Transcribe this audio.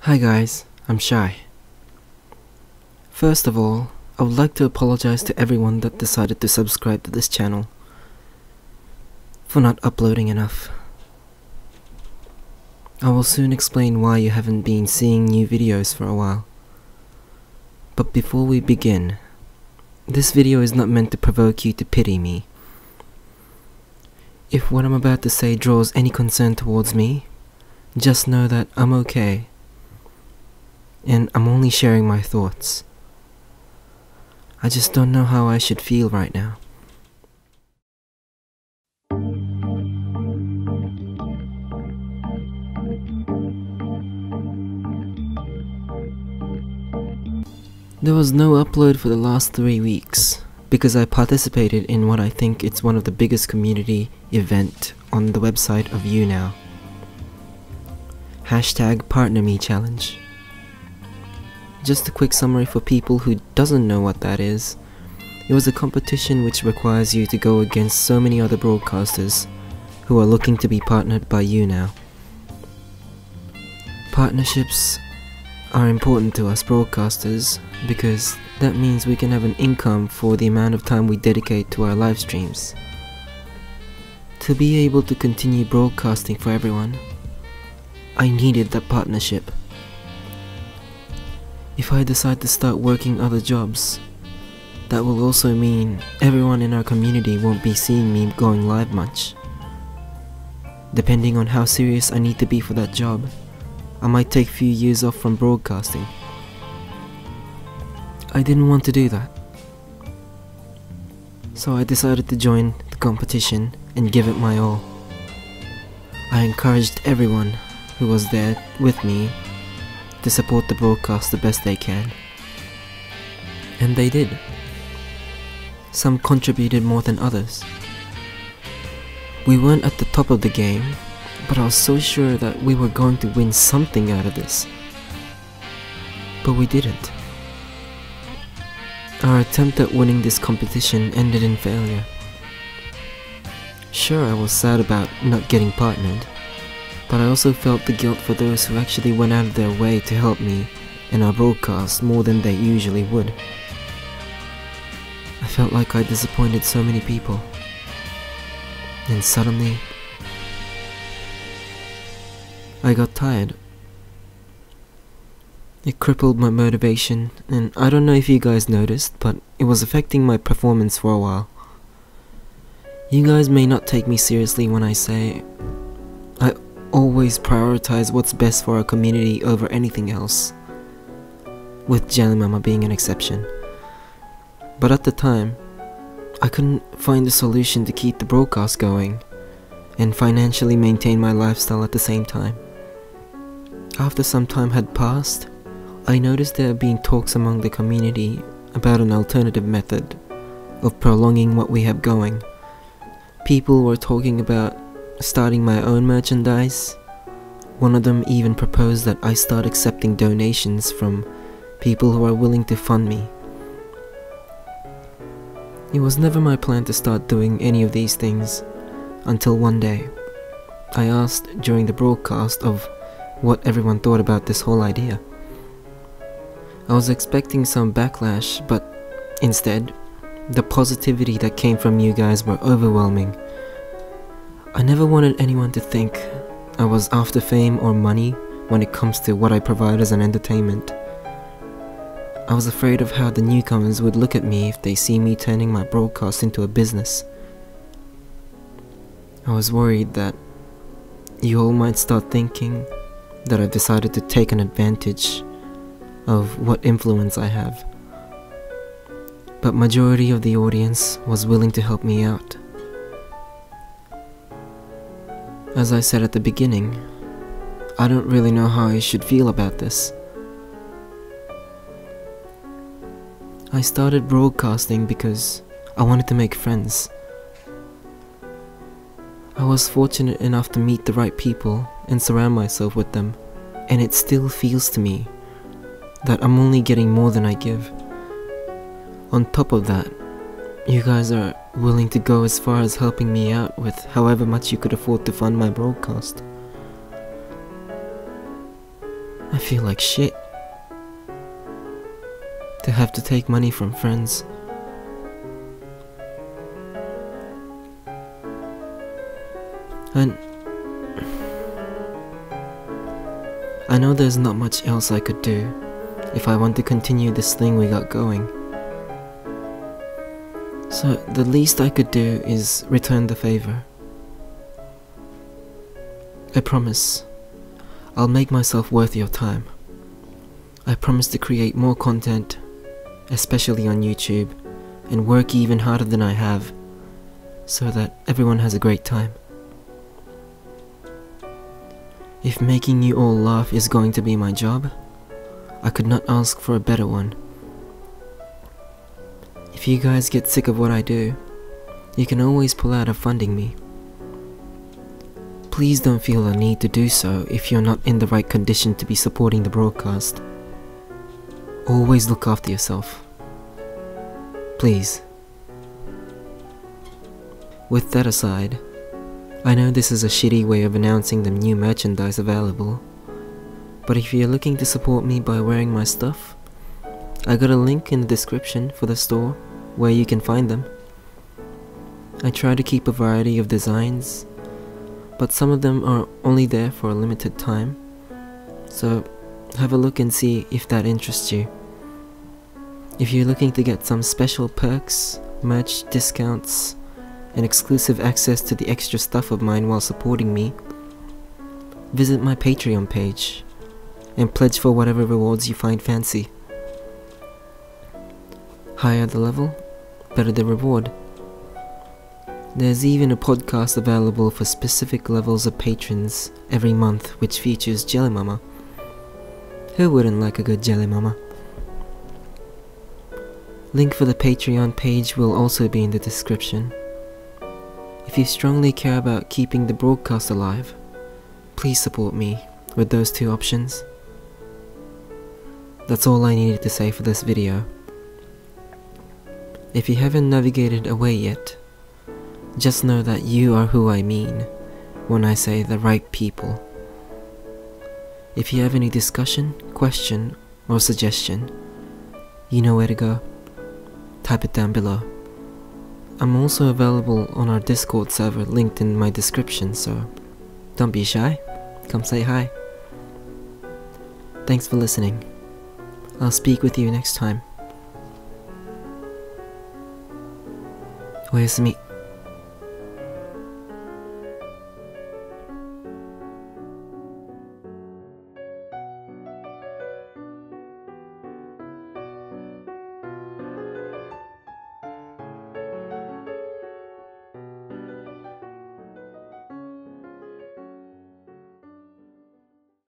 Hi guys, I'm Shy. First of all, I would like to apologize to everyone that decided to subscribe to this channel for not uploading enough. I will soon explain why you haven't been seeing new videos for a while. But before we begin, this video is not meant to provoke you to pity me. If what I'm about to say draws any concern towards me, just know that I'm okay. And I'm only sharing my thoughts. I just don't know how I should feel right now. There was no upload for the last 3 weeks because I participated in what I think it's one of the biggest community event on the website of YouNow. #PartnerMe Challenge. Just a quick summary for people who doesn't know what that is. It was a competition which requires you to go against so many other broadcasters who are looking to be partnered by YouNow. Partnerships are important to us broadcasters because that means we can have an income for the amount of time we dedicate to our live streams. To be able to continue broadcasting for everyone, I needed that partnership. If I decide to start working other jobs, that will also mean everyone in our community won't be seeing me going live much. Depending on how serious I need to be for that job, I might take a few years off from broadcasting. I didn't want to do that. So I decided to join the competition and give it my all. I encouraged everyone who was there with me to support the broadcast the best they can. And they did. Some contributed more than others. We weren't at the top of the game, but I was so sure that we were going to win something out of this. But we didn't. Our attempt at winning this competition ended in failure. Sure, I was sad about not getting partnered, but I also felt the guilt for those who actually went out of their way to help me and our broadcast more than they usually would. I felt like I disappointed so many people. And suddenly, I got tired. It crippled my motivation, and I don't know if you guys noticed, but it was affecting my performance for a while. You guys may not take me seriously when I say I always prioritize what's best for our community over anything else, with Jelly Mama being an exception. But at the time, I couldn't find a solution to keep the broadcast going and financially maintain my lifestyle at the same time. After some time had passed, I noticed there had been talks among the community about an alternative method of prolonging what we have going. People were talking about starting my own merchandise. One of them even proposed that I start accepting donations from people who are willing to fund me. It was never my plan to start doing any of these things until one day I asked during the broadcast of what everyone thought about this whole idea. I was expecting some backlash, but instead, the positivity that came from you guys were overwhelming. I never wanted anyone to think I was after fame or money when it comes to what I provide as an entertainment. I was afraid of how the newcomers would look at me if they see me turning my broadcast into a business. I was worried that you all might start thinking that I've decided to take an advantage of what influence I have. But majority of the audience was willing to help me out. As I said at the beginning, I don't really know how I should feel about this. I started broadcasting because I wanted to make friends. I was fortunate enough to meet the right people and surround myself with them, and it still feels to me that I'm only getting more than I give. On top of that, you guys are willing to go as far as helping me out with however much you could afford to fund my broadcast. I feel like shit. To have to take money from friends. And I know there's not much else I could do if I want to continue this thing we got going. So the least I could do is return the favor. I promise I'll make myself worth your time. I promise to create more content, especially on YouTube, and work even harder than I have, so that everyone has a great time. If making you all laugh is going to be my job, I could not ask for a better one. If you guys get sick of what I do, you can always pull out of funding me. Please don't feel a need to do so if you're not in the right condition to be supporting the broadcast. Always look after yourself. Please. With that aside, I know this is a shitty way of announcing the new merchandise available, but if you're looking to support me by wearing my stuff, I got a link in the description for the store where you can find them. I try to keep a variety of designs, but some of them are only there for a limited time, so have a look and see if that interests you. If you're looking to get some special perks, merch discounts, and exclusive access to the extra stuff of mine while supporting me, visit my Patreon page and pledge for whatever rewards you find fancy. Higher the level, better the reward. There's even a podcast available for specific levels of patrons every month which features Jelly Mama. Who wouldn't like a good Jelly Mama? Link for the Patreon page will also be in the description. If you strongly care about keeping the broadcast alive, please support me with those two options. That's all I needed to say for this video. If you haven't navigated away yet, just know that you are who I mean when I say the right people. If you have any discussion, question, or suggestion, you know where to go. Type it down below. I'm also available on our Discord server linked in my description, so don't be shy, come say hi. Thanks for listening. I'll speak with you next time. おやすみ。